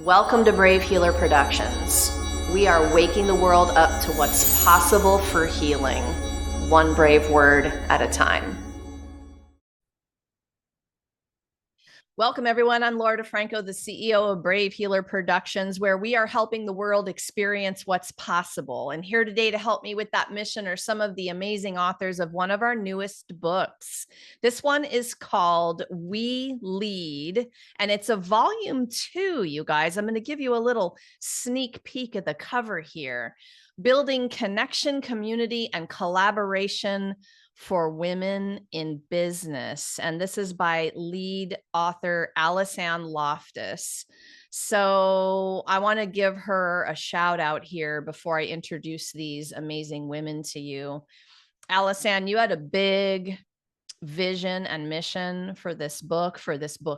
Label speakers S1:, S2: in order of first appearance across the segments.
S1: Welcome to Brave Healer Productions. We are waking the world up to what's possible for healing, one brave word at a time. Welcome, everyone. I'm Laura DeFranco, the CEO of Brave Healer Productions, where we are helping the world experience what's possible. And here today to help me with that mission are some of the amazing authors of one of our newest books. This one is called We Lead, and it's a volume 2, you guys. I'm going to give you a little sneak peek at the cover here. Building connection, community, and collaboration for women in business. And this is by lead author AliceAnne Loftus. So I want to give her a shout out here before I introduce these amazing women to you. AliceAnne, you had a big vision and mission for this book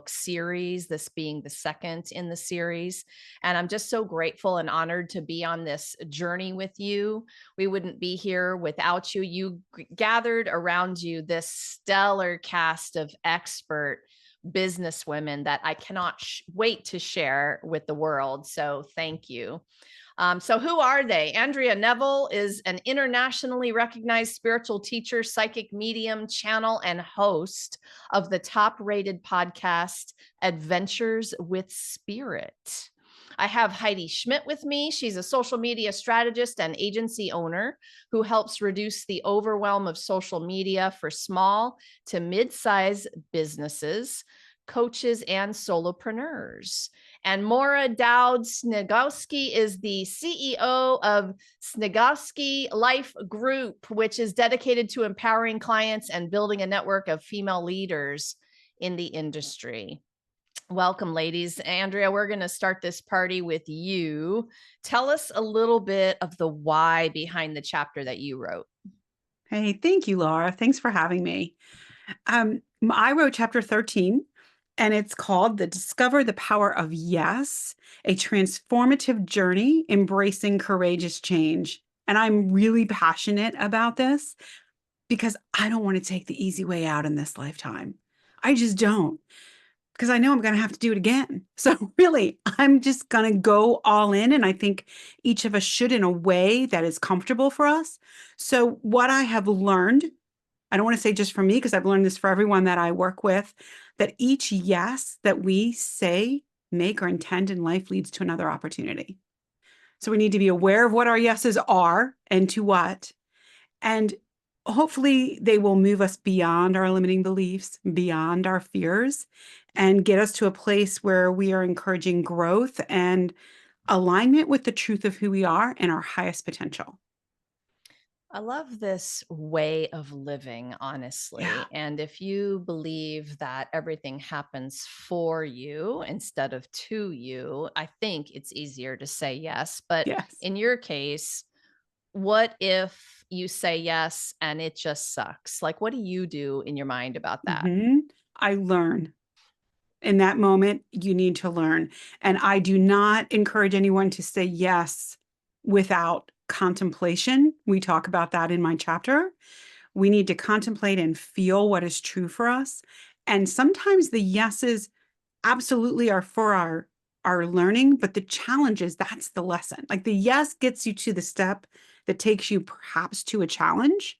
S1: series, this being the second in the series. And I'm just so grateful and honored to be on this journey with you. We wouldn't be here without you. You gathered around you this stellar cast of expert business women that I cannot wait to share with the world. So thank you. So who are they? Andrea Neville is an internationally recognized spiritual teacher, psychic medium, channel, and host of the top-rated podcast, Adventures with Spirit. I have Heidi Schmidt with me. She's a social media strategist and agency owner who helps reduce the overwhelm of social media for small to mid-size businesses, coaches, and solopreneurs. And Maura Dowd-Snigowski is the CEO of Snigowski Life Group, which is dedicated to empowering clients and building a network of female leaders in the industry. Welcome, ladies. Andrea, we're going to start this party with you. Tell us a little bit of the why behind the chapter that you wrote.
S2: Hey, thank you, Laura. Thanks for having me. I wrote chapter 13, and it's called Discover the Power of Yes, a transformative journey embracing courageous change. And I'm really passionate about this because I don't want to take the easy way out in this lifetime. I just don't, because I know I'm going to have to do it again. So really, I'm just going to go all in. And I think each of us should in a way that is comfortable for us. So what I have learned, I don't want to say just for me, because I've learned this for everyone that I work with, that each yes that we say, make, or intend in life leads to another opportunity. So we need to be aware of what our yeses are and to what. And hopefully they will move us beyond our limiting beliefs, beyond our fears, and get us to a place where we are encouraging growth and alignment with the truth of who we are and our highest potential.
S1: I love this way of living, honestly.
S2: Yeah.
S1: And if you believe that everything happens for you instead of to you, I think it's easier to say yes. But
S2: Yes.
S1: in your case, what if you say yes and it just sucks? Like, what do you do in your mind about that?
S2: I learn. In that moment, you need to learn. And I do not encourage anyone to say yes without contemplation. We talk about that in my chapter. We need to contemplate and feel what is true for us. And sometimes the yeses absolutely are for our learning, but the challenge is that's the lesson. Like the yes gets you to the step that takes you perhaps to a challenge,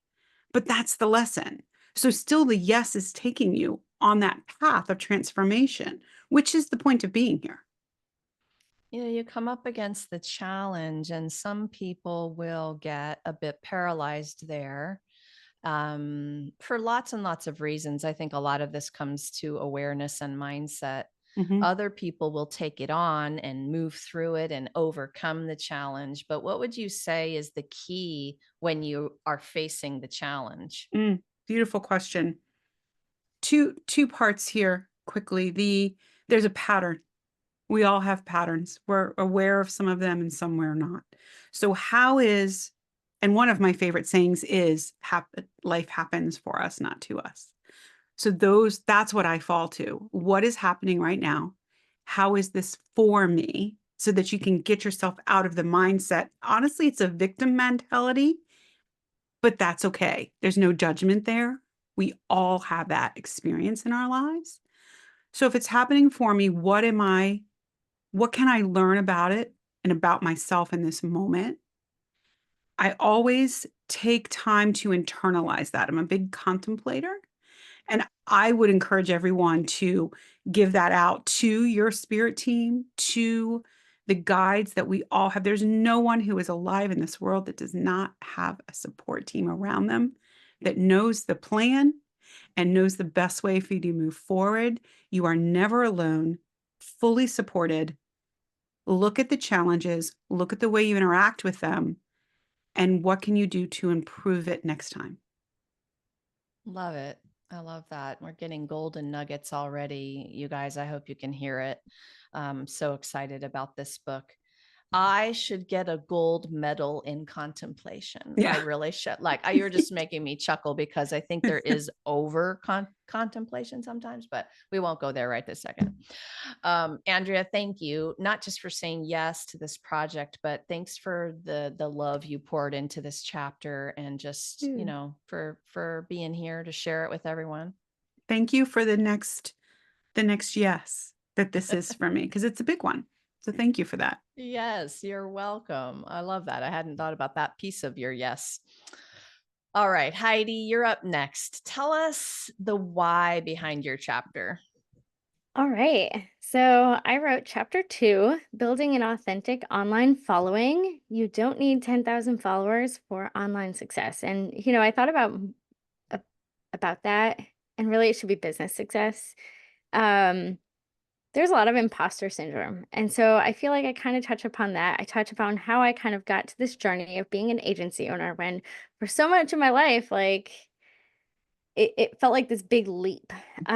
S2: but that's the lesson. So still the yes is taking you on that path of transformation, which is the point of being here.
S1: You come up against the challenge, and some people will get a bit paralyzed there for lots and lots of reasons. I think a lot of this comes to awareness and mindset.
S2: Mhm.
S1: Other people will take it on and move through it and overcome the challenge. But what would you say is the key when you are facing the challenge?
S2: Beautiful question. Two parts here quickly. There's a pattern. We all have patterns. We're aware of some of them and some we're not. So and one of my favorite sayings is life happens for us, not to us. So that's what I fall to. What is happening right now? How is this for me? So that you can get yourself out of the mindset. Honestly, it's a victim mentality, but that's okay. There's no judgment there. We all have that experience in our lives. So if it's happening for me, what am I What can I learn about it and about myself in this moment? I always take time to internalize that. I'm a big contemplator, and I would encourage everyone to give that out to your spirit team, to the guides that we all have. There's no one who is alive in this world that does not have a support team around them that knows the plan and knows the best way for you to move forward. You are never alone, fully supported. Look at the challenges, look at the way you interact with them, and what can you do to improve it next time?
S1: Love it. I love that. We're getting golden nuggets already. You guys, I hope you can hear it. I'm so excited about this book. I should get a gold medal in contemplation. I
S2: Yeah.
S1: really should. Like, you're just making me chuckle because I think there is over contemplation sometimes, but we won't go there right this second. Andrea, thank you, not just for saying yes to this project, but thanks for the love you poured into this chapter, and just,
S2: Yeah.
S1: for being here to share it with everyone.
S2: Thank you for the next yes that this is for me, because it's a big one. So thank you for that.
S1: Yes, you're welcome. I love that. I hadn't thought about that piece of your yes. All right, Heidi, you're up next. Tell us the why behind your chapter.
S3: All right. So I wrote chapter 2, Building an Authentic Online Following. You don't need 10,000 followers for online success. And, I thought a- about that, and really it should be business success. Um, there's a lot of imposter syndrome. And so I feel like I kind of touch upon that. I touch upon how I kind of got to this journey of being an agency owner, when for so much of my life, like, it felt like this big leap. But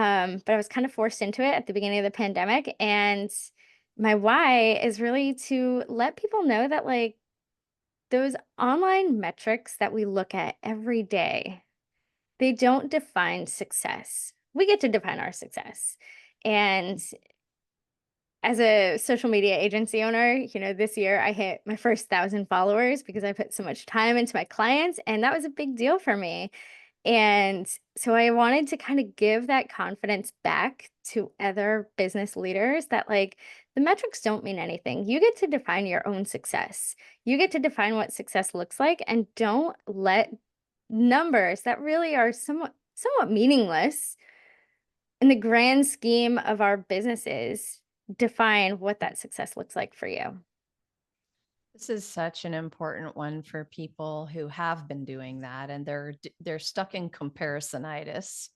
S3: I was kind of forced into it at the beginning of the pandemic. And my why is really to let people know that, like, those online metrics that we look at every day, they don't define success. We get to define our success. And as a social media agency owner, this year I hit my first 1,000 followers because I put so much time into my clients. And that was a big deal for me. And so I wanted to kind of give that confidence back to other business leaders, that, like, the metrics don't mean anything. You get to define your own success. You get to define what success looks like, and don't let numbers that really are somewhat meaningless in the grand scheme of our businesses define what that success looks like for you.
S1: This is such an important one for people who have been doing that, and they're stuck in comparisonitis.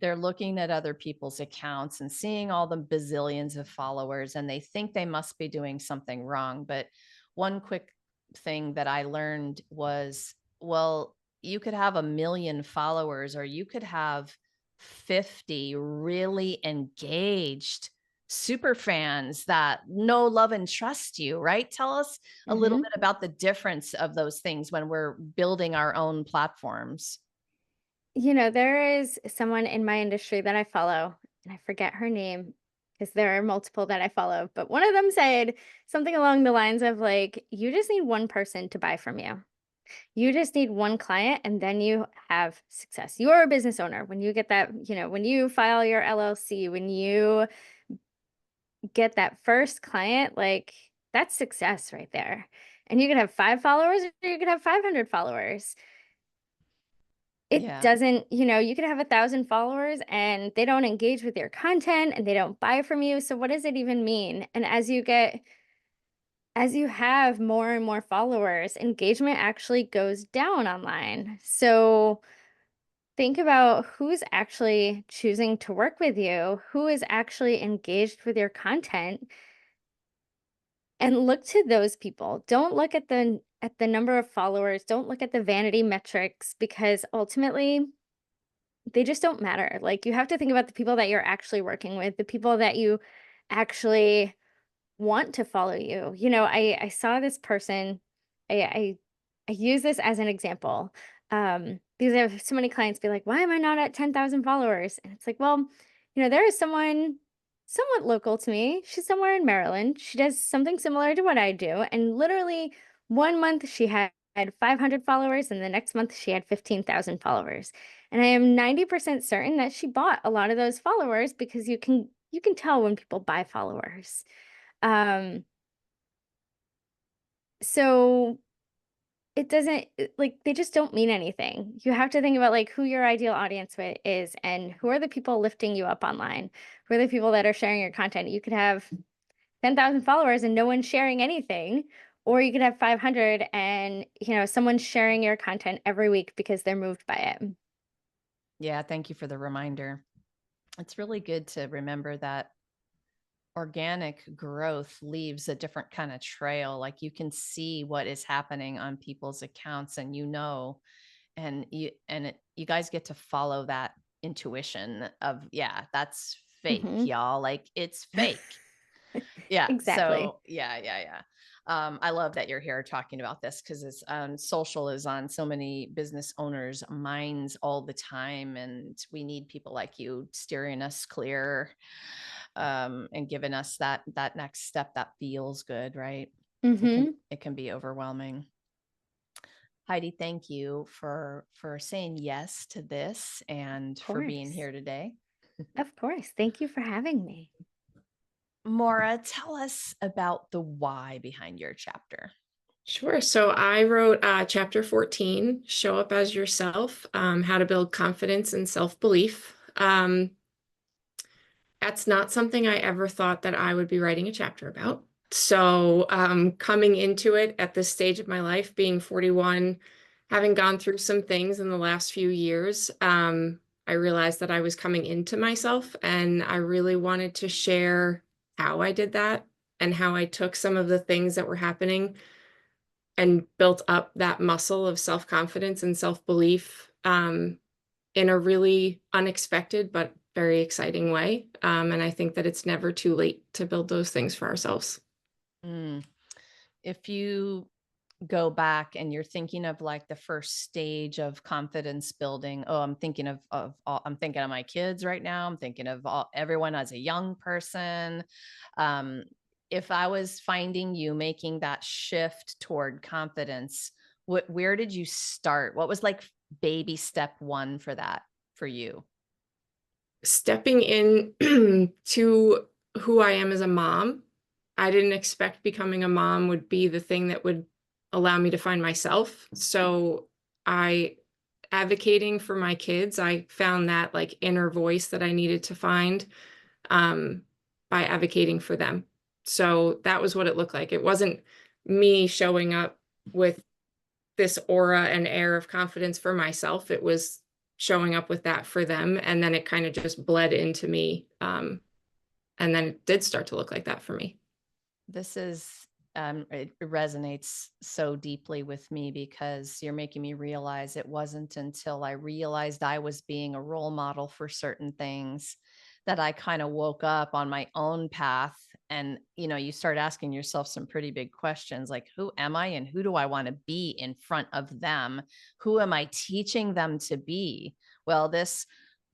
S1: They're looking at other people's accounts and seeing all the bazillions of followers, and they think they must be doing something wrong. But one quick thing that I learned was, well, you could have 1 million followers, or you could have 50 really engaged super fans that know, love, and trust you, right? Tell us a little
S3: Mhm.
S1: bit about the difference of those things when we're building our own platforms.
S3: There is someone in my industry that I follow, and I forget her name because there are multiple that I follow, but one of them said something along the lines of, like, you just need one person to buy from you. You just need one client, and then you have success. You are a business owner. When you get that, when you file your LLC, when you get that first client, like, that's success right there. And you could have 5 followers, or you could have 500 followers. It
S1: Yeah.
S3: doesn't, you could have 1,000 followers and they don't engage with your content and they don't buy from you. So what does it even mean? And as you have more and more followers, engagement actually goes down online. So think about who's actually choosing to work with you, who is actually engaged with your content, and look to those people. Don't look at the number of followers, don't look at the vanity metrics, because ultimately they just don't matter. Like, you have to think about the people that you're actually working with, the people that you actually want to follow you. I saw this person. I use this as an example, because I have so many clients be like, "Why am I not at 10,000 followers?" And it's like, well, there is someone somewhat local to me. She's somewhere in Maryland. She does something similar to what I do, and literally one month she had 500 followers, and the next month she had 15,000 followers. And I am 90% certain that she bought a lot of those followers, because you can tell when people buy followers. So it doesn't like they just don't mean anything. You have to think about like who your ideal audience is and who are the people lifting you up online. Who are the people that are sharing your content? You could have 10,000 followers and no one's sharing anything, or you could have 500 and, someone's sharing your content every week because they're moved by it.
S1: Yeah, thank you for the reminder. It's really good to remember that organic growth leaves a different kind of trail. Like you can see what is happening on people's accounts, and you guys get to follow that intuition of, yeah, that's fake,
S3: Mhm.
S1: y'all. Like it's fake. Yeah.
S3: Exactly.
S1: So yeah. I love that you're here talking about this because it's social is on so many business owners' minds all the time, and we need people like you steering us clear, and giving us that next step that feels good, right?
S3: Mhm.
S1: It can be overwhelming. Heidi, thank you for saying yes to this and
S3: Of
S1: for being
S3: course.
S1: here today.
S3: Of course. Thank you for having me.
S1: Maura, tell us about the why behind your chapter.
S4: Sure. So I wrote chapter 14, Show Up as Yourself, How to Build Confidence and Self-Belief. That's not something I ever thought that I would be writing a chapter about. So coming into it at this stage of my life, being 41, having gone through some things in the last few years, I realized that I was coming into myself, and I really wanted to share how I did that and how I took some of the things that were happening and built up that muscle of self-confidence and self-belief in a really unexpected but very exciting way. And I think that it's never too late to build those things for ourselves.
S1: Mm. If you go back and you're thinking of like the first stage of confidence building, oh, I'm thinking I'm thinking of my kids right now. I'm thinking of everyone as a young person. Um, if I was finding you making that shift toward confidence, where did you start? What was like baby step one for that for you?
S4: Stepping in to who I am as a mom, I didn't expect becoming a mom would be the thing that would allow me to find myself. So I advocating for my kids, I found that like inner voice that I needed to find um, by advocating for them. So that was what it looked like. It wasn't me showing up with this aura and air of confidence for myself. It was showing up with that for them. And then it kind of just bled into me. And then it did start to look like that for me.
S1: This is, it resonates so deeply with me because you're making me realize it wasn't until I realized I was being a role model for certain things that I kind of woke up on my own path. And, you start asking yourself some pretty big questions like, who am I and who do I want to be in front of them? Who am I teaching them to be? Well, this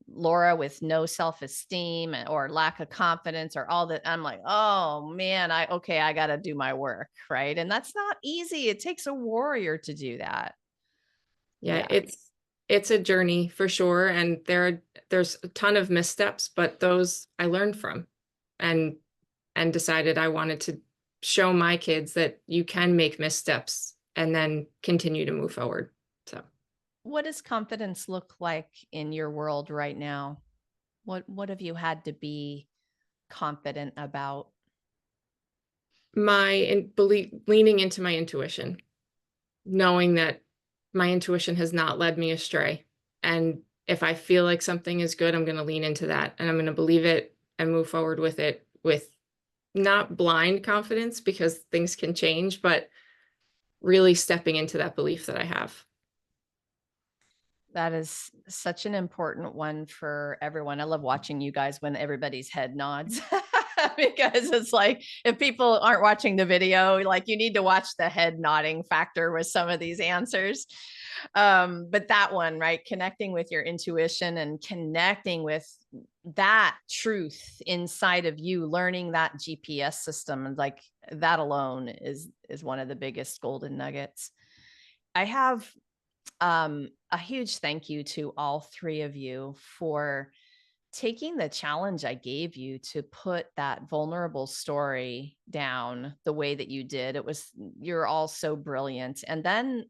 S1: Laura with no self-esteem or lack of confidence or all that. I'm like, oh man, I got to do my work. Right. And that's not easy. It takes a warrior to do that.
S4: Yeah, it's a journey for sure. And there's a ton of missteps, but those I learned from and decided I wanted to show my kids that you can make missteps and then continue to move forward. So
S1: What does confidence look like in your world right now? What have you had to be confident about?
S4: leaning into my intuition, knowing that my intuition has not led me astray. And if I feel like something is good, I'm going to lean into that and I'm going to believe it and move forward with it with not blind confidence because things can change, but really stepping into that belief that I have.
S1: That is such an important one for everyone. I love watching you guys when everybody's head nods because it's like if people aren't watching the video, like you need to watch the head nodding factor with some of these answers. But that one, right? Connecting with your intuition and connecting with that truth inside of you, learning that GPS system, and like that alone is one of the biggest golden nuggets. I have a huge thank you to all three of you for taking the challenge I gave you to put that vulnerable story down the way that you did. You're all so brilliant. And then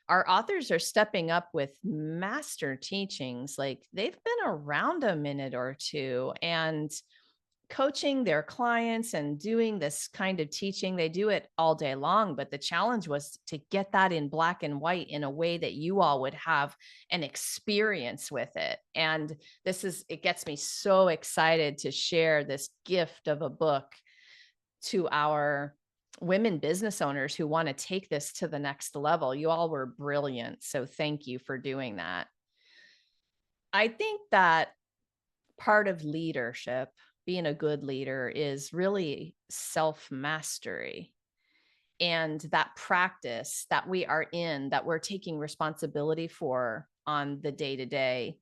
S1: our authors are stepping up with master teachings. Like, they've been around a minute or two and coaching their clients and doing this kind of teaching. They do it all day long, but the challenge was to get that in black and white in a way that you all would have an experience with it. And it gets me so excited to share this gift of a book to our women business owners who want to take this to the next level. You all were brilliant. So thank you for doing that. I think that part of leadership, being a good leader, is really self-mastery, and that practice that we are in, that we're taking responsibility for on the day-to-day.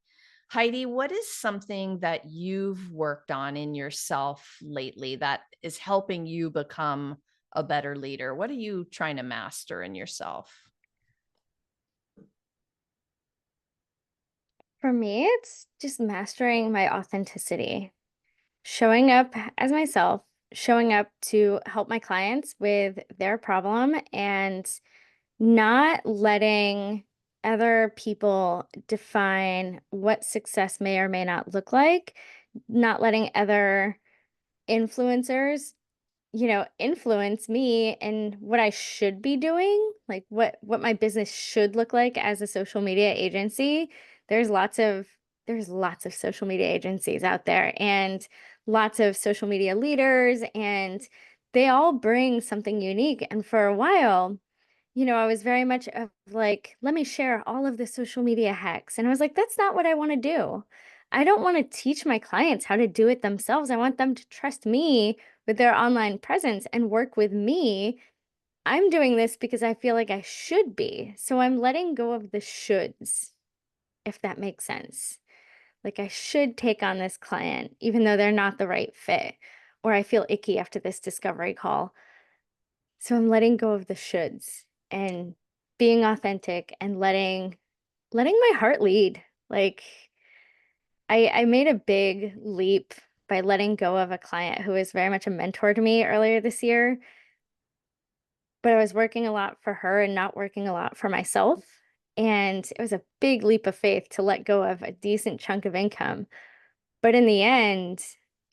S1: Heidi, what is something that you've worked on in yourself lately that is helping you become a better leader? What are you trying to master in yourself?
S3: For me, it's just mastering my authenticity, showing up as myself, showing up to help my clients with their problem, and not letting other people define what success may or may not look like, not letting other influencers influence me and what I should be doing, like what my business should look like as a social media agency. There's lots of there's lots of social media agencies out there, and lots of social media leaders, and they all bring something unique. And for a while, I was very much of like, let me share all of the social media hacks. And I was like, that's not what I want to do. I don't want to teach my clients how to do it themselves. I want them to trust me with their online presence and work with me. I'm doing this because I feel like I should be. So I'm letting go of the shoulds, if that makes sense. Like, I should take on this client, even though they're not the right fit, or I feel icky after this discovery call. So I'm letting go of the shoulds and being authentic and letting my heart lead. Like, I made a big leap by letting go of a client who was very much a mentor to me earlier this year. But I was working a lot for her and not working a lot for myself. And it was a big leap of faith to let go of a decent chunk of income. But in the end,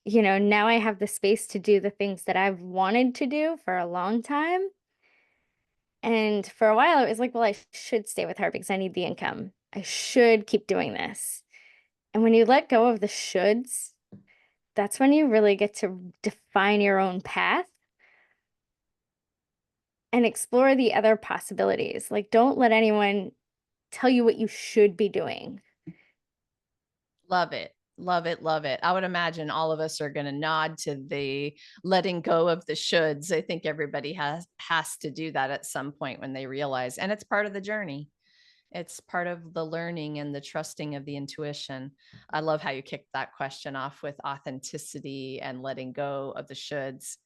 S3: now I have the space to do the things that I've wanted to do for a long time. And for a while, it was like, well, I should stay with her because I need the income. I should keep doing this. And when you let go of the shoulds, that's when you really get to define your own path and explore the other possibilities. Like, don't let anyone tell you what you should be doing.
S1: Love it. Love it. Love it. I would imagine all of us are going to nod to the letting go of the shoulds. I think everybody has to do that at some point when they realize, and it's part of the journey. It's part of the learning and the trusting of the intuition. I love how you kicked that question off with authenticity and letting go of the shoulds.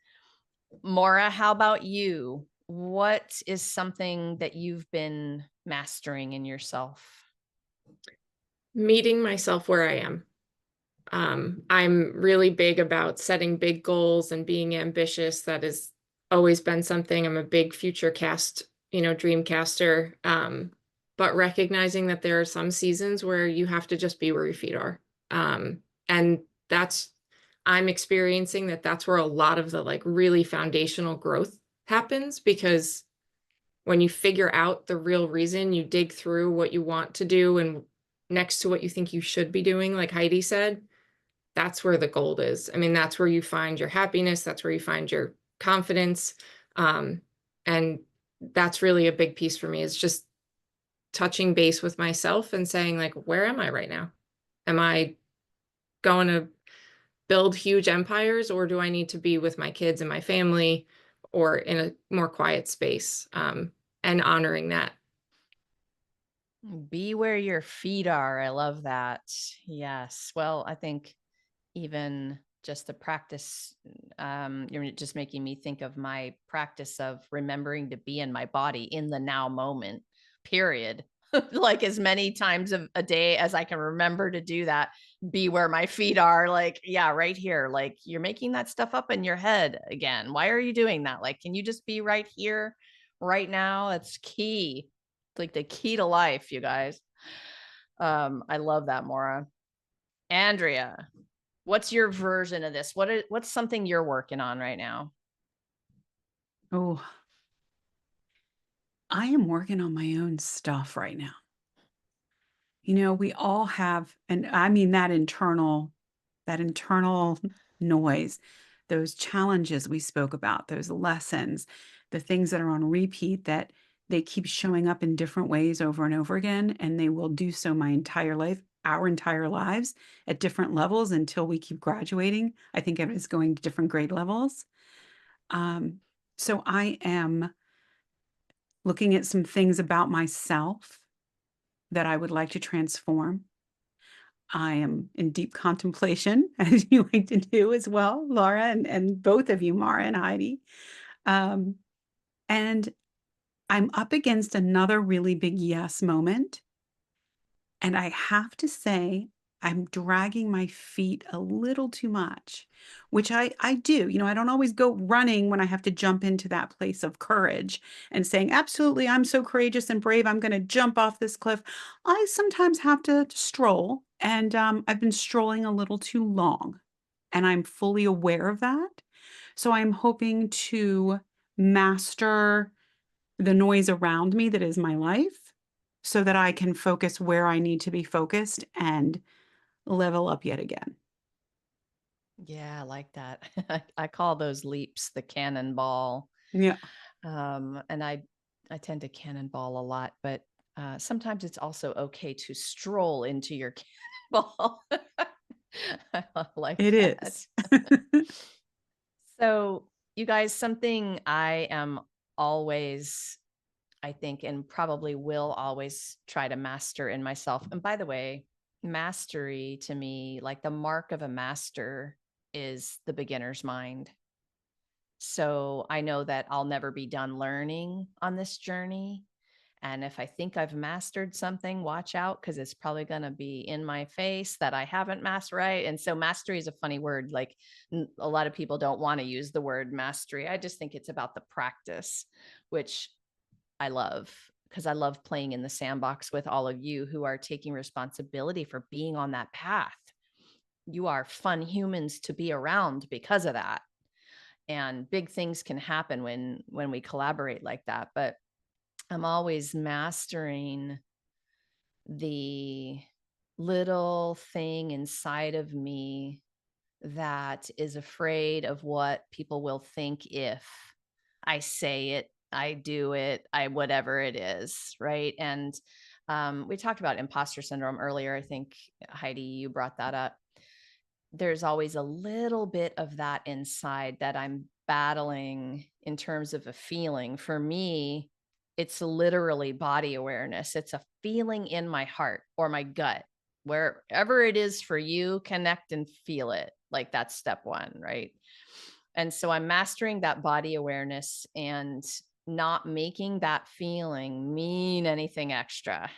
S1: Maura, how about you? What is something that you've been mastering in yourself?
S4: Meeting myself where I am. I'm really big about setting big goals and being ambitious. That has always been something. I'm a big future cast, dreamcaster. But recognizing that there are some seasons where you have to just be where your feet are. And I'm experiencing that's where a lot of the like really foundational growth happens, because when you figure out the real reason, you dig through what you want to do and next to what you think you should be doing, like Heidi said, that's where the gold is. I mean, that's where you find your happiness. That's where you find your confidence. And that's really a big piece for me, is just touching base with myself and saying, like, where am I right now? Am I going to build huge empires, or do I need to be with my kids and my family, or in a more quiet space? And honoring that.
S1: Be where your feet are. I love that. Yes. Well, I think even just the practice, you're just making me think of my practice of remembering to be in my body in the now moment, period. like as many times of a day as I can remember to do that, be where my feet are, like, yeah, right here. Like, you're making that stuff up in your head again. Why are you doing that? Like, can you just be right here, right now? It's key. It's like the key to life, you guys. I love that, Maura. Andrea, what's your version of this? What's something you're working on right now?
S2: Oh, I am working on my own stuff right now. You know, we all have, and I mean that internal noise, those challenges we spoke about, those lessons, the things that are on repeat that they keep showing up in different ways over and over again, and they will do so my entire life, our entire lives at different levels until we keep graduating. I think it is going to different grade levels. So I am looking at some things about myself that I would like to transform. I am in deep contemplation, as you like to do as well, Laura, and both of you, Mara and Heidi. Um, and I'm up against another really big yes moment. And I have to say, I'm dragging my feet a little too much, which I do. You know, I don't always go running when I have to jump into that place of courage and saying, absolutely, I'm so courageous and brave. I'm going to jump off this cliff. I sometimes have to stroll, and I've been strolling a little too long, and I'm fully aware of that. So I'm hoping to master the noise around me that is my life so that I can focus where I need to be focused and level up yet again.
S1: Yeah, I like that. I call those leaps the cannonball.
S2: Yeah.
S1: And I tend to cannonball a lot, but sometimes it's also okay to stroll into your cannonball. I like
S2: It
S1: that.
S2: is.
S1: So, you guys, something I am always, I think, and probably will always try to master in myself. And by the way, mastery to me, like the mark of a master is the beginner's mind. So I know that I'll never be done learning on this journey. And if I think I've mastered something, watch out, because it's probably going to be in my face that I haven't mastered, right? And so mastery is a funny word. Like a lot of people don't want to use the word mastery. I just think it's about the practice, which I love, because I love playing in the sandbox with all of you who are taking responsibility for being on that path. You are fun humans to be around because of that. And big things can happen when we collaborate like that. But I'm always mastering the little thing inside of me that is afraid of what people will think if I say it, I do it, I whatever it is, right? And we talked about imposter syndrome earlier. I think, Heidi, you brought that up. There's always a little bit of that inside that I'm battling in terms of a feeling. For me, it's literally body awareness. It's a feeling in my heart or my gut. Wherever it is for you, connect and feel it. Like that's step one, right? And so I'm mastering that body awareness and not making that feeling mean anything extra.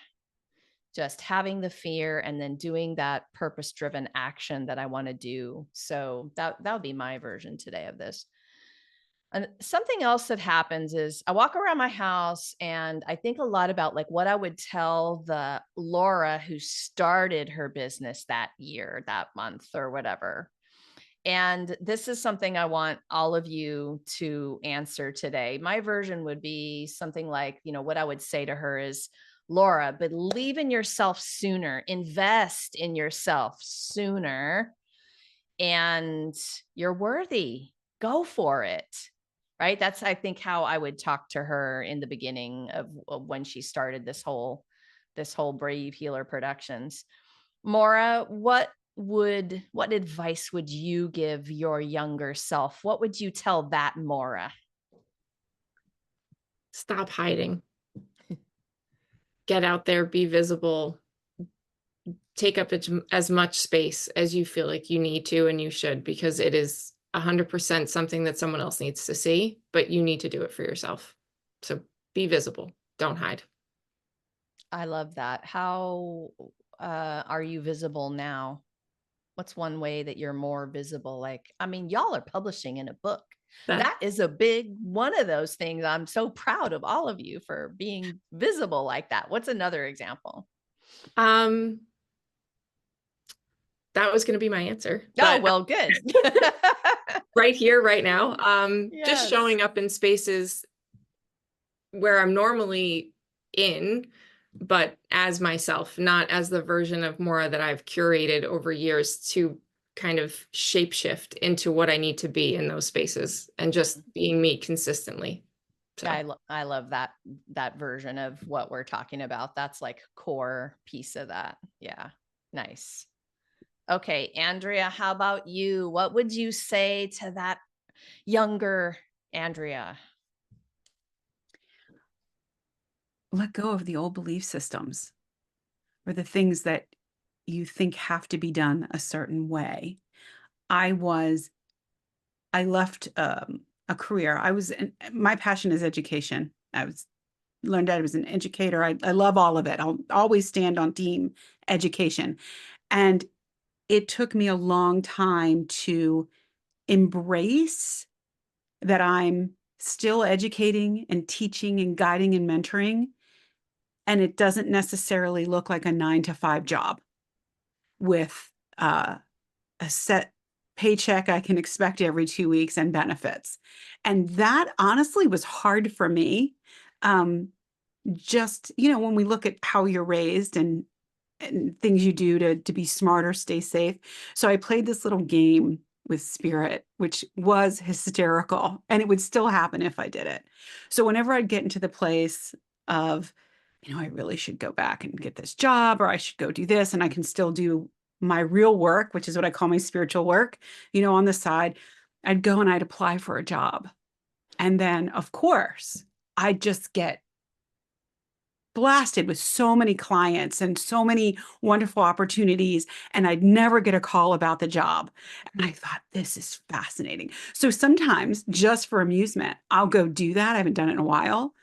S1: Just having the fear and then doing that purpose-driven action that I want to do. So that would be my version today of this. And something else that happens is I walk around my house and I think a lot about like what I would tell the Laura who started her business that year, that month or whatever. And this is something I want all of you to answer today. My version would be something like, what I would say to her is, Laura, believe in yourself sooner, invest in yourself sooner, and you're worthy. Go for it. Right. That's, I think, how I would talk to her in the beginning of when she started this whole Brave Healer Productions. Maura, what advice would you give your younger self? What would you tell that Maura?
S4: Stop hiding. Get out there, be visible, take up as much space as you feel like you need to and you should, because it is 100% something that someone else needs to see, but you need to do it for yourself. So be visible. Don't hide.
S1: I love that. How are you visible now? What's one way that you're more visible? Like, I mean, y'all are publishing in a book. That is a big one of those things. I'm so proud of all of you for being visible like that. What's another example?
S4: That was going to be my answer.
S1: Oh, well, good.
S4: Right here, right now.
S1: Yes.
S4: Just showing up in spaces where I'm normally in, but as myself, not as the version of Maura that I've curated over years to kind of shapeshift into what I need to be in those spaces and just being me consistently. So.
S1: I love that version of what we're talking about. That's like core piece of that. Yeah. Nice. Okay, Andrea, how about you? What would you say to that younger Andrea?
S2: Let go of the old belief systems or the things that you think have to be done a certain way. I left a career. My passion is education. Learned I was an educator. I love all of it. I'll always stand on team education. And it took me a long time to embrace that I'm still educating and teaching and guiding and mentoring. And it doesn't necessarily look like a 9-to-5 job with a set paycheck I can expect every 2 weeks and benefits. And that honestly was hard for me. Just, when we look at how you're raised and things you do to be smarter, stay safe. So I played this little game with spirit, which was hysterical, and it would still happen if I did it. So whenever I'd get into the place of, I really should go back and get this job, or I should go do this, and I can still do my real work, which is what I call my spiritual work, on the side, I'd go and I'd apply for a job. And then, of course, I'd just get blasted with so many clients and so many wonderful opportunities, and I'd never get a call about the job. And I thought, this is fascinating. So sometimes, just for amusement, I'll go do that. I haven't done it in a while,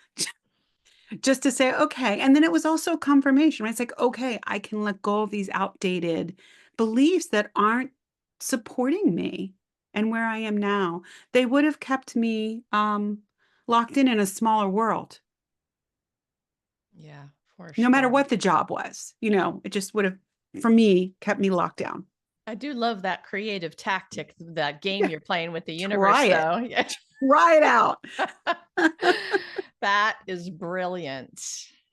S2: just to say, okay. And then it was also confirmation, right? It's like, okay, I can let go of these outdated beliefs that aren't supporting me and where I am now. They would have kept me locked in a smaller world.
S1: Yeah, for sure.
S2: No matter what the job was, it just would have, for me, kept me locked down.
S1: I do love that creative tactic, that game you're playing with the universe,
S2: Try
S1: though.
S2: it.
S1: Yeah.
S2: Try it out.
S1: That is brilliant.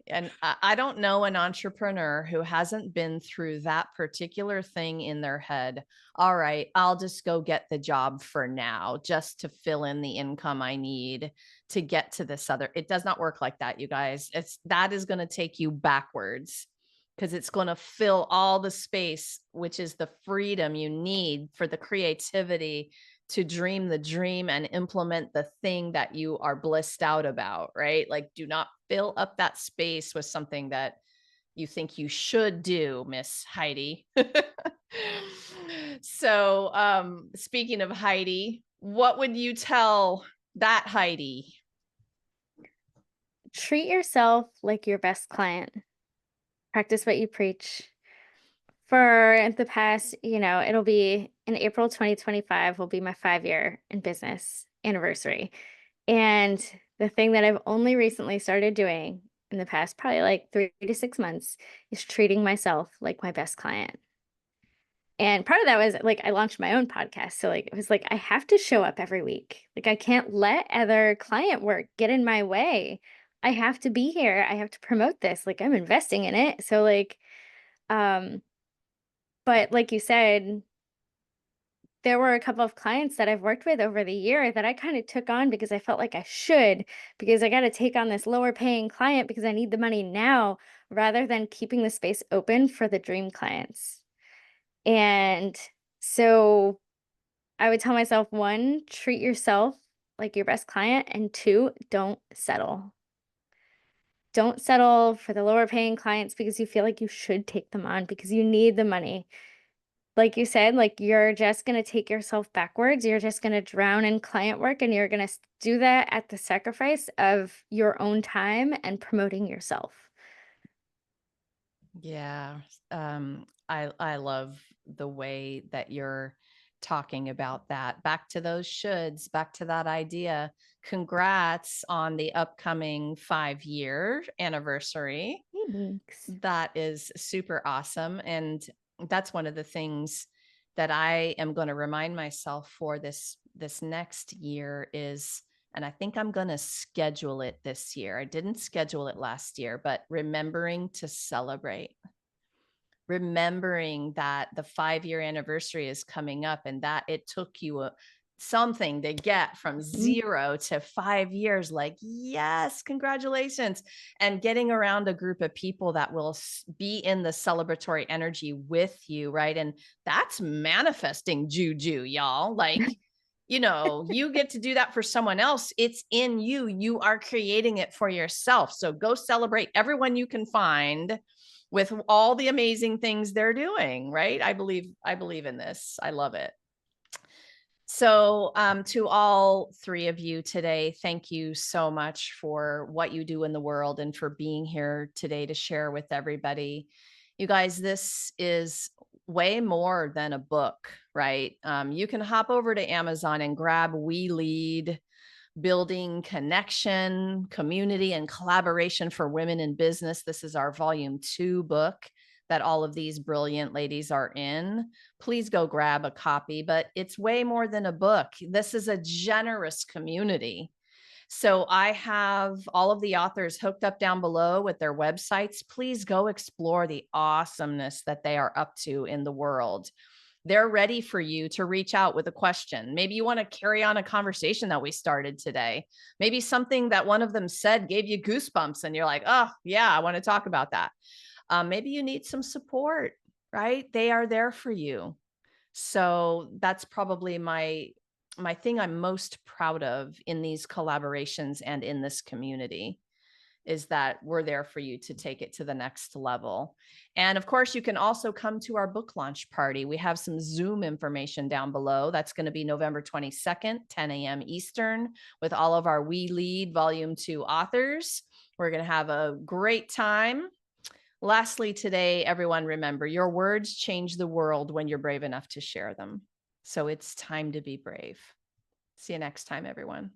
S1: And I don't know an entrepreneur who hasn't been through that particular thing in their head. All right, I'll just go get the job for now, just to fill in the income I need to get to this other. It does not work like that, you guys. That is going to take you backwards, because it's going to fill all the space, which is the freedom you need for the creativity to dream the dream and implement the thing that you are blissed out about, right? Like, do not fill up that space with something that you think you should do, Miss Heidi. So, speaking of Heidi, what would you tell that Heidi?
S3: Treat yourself like your best client. Practice what you preach. For the past, it'll be in April 2025 will be my 5-year in business anniversary. And the thing that I've only recently started doing in the past probably like 3 to 6 months is treating myself like my best client. And part of that was like, I launched my own podcast. So like, it was like, I have to show up every week. Like, I can't let other client work get in my way. I have to be here. I have to promote this. Like, I'm investing in it. So like, but like you said, there were a couple of clients that I've worked with over the year that I kind of took on because I felt like I should, because I got to take on this lower paying client because I need the money now, rather than keeping the space open for the dream clients. And so I would tell myself, 1, treat yourself like your best client, and 2, don't settle. Don't settle for the lower paying clients because you feel like you should take them on because you need the money. Like you said, like, you're just going to take yourself backwards. You're just going to drown in client work, and you're going to do that at the sacrifice of your own time and promoting yourself.
S1: Yeah. I love the way that you're talking about that. Back to those shoulds, back to that idea. Congrats on the upcoming 5-year anniversary.
S3: Thanks.
S1: That is super awesome. And that's one of the things that I am going to remind myself for this next year is, and I think I'm going to schedule it this year. I didn't schedule it last year, but remembering to celebrate. Remembering that the 5-year anniversary is coming up and that it took you something to get from 0 to 5 years. Like, yes, congratulations. And getting around a group of people that will be in the celebratory energy with you, right? And that's manifesting juju, y'all. Like, you get to do that for someone else. It's in you. You are creating it for yourself. So go celebrate everyone you can find with all the amazing things they're doing, right? I believe in this. I love it. So to all 3 of you today, thank you so much for what you do in the world and for being here today to share with everybody. You guys, this is way more than a book, right? You can hop over to Amazon and grab We Lead, Building Connection, Community, and Collaboration for Women in Business. This is our volume 2 book that all of these brilliant ladies are in. Please go grab a copy, but it's way more than a book. This is a generous community. So I have all of the authors hooked up down below with their websites. Please go explore the awesomeness that they are up to in the world. They're ready for you to reach out with a question. Maybe you want to carry on a conversation that we started today. Maybe something that one of them said gave you goosebumps and you're like, oh yeah, I want to talk about that. Maybe you need some support, right? They are there for you. So that's probably my thing I'm most proud of in these collaborations and in this community, is that we're there for you to take it to the next level. And of course, you can also come to our book launch party. We have some Zoom information down below. That's going to be November 22nd, 10 a.m. Eastern, with all of our We Lead Volume 2 authors. We're going to have a great time. Lastly, today, everyone, remember, your words change the world when you're brave enough to share them. So it's time to be brave. See you next time, everyone.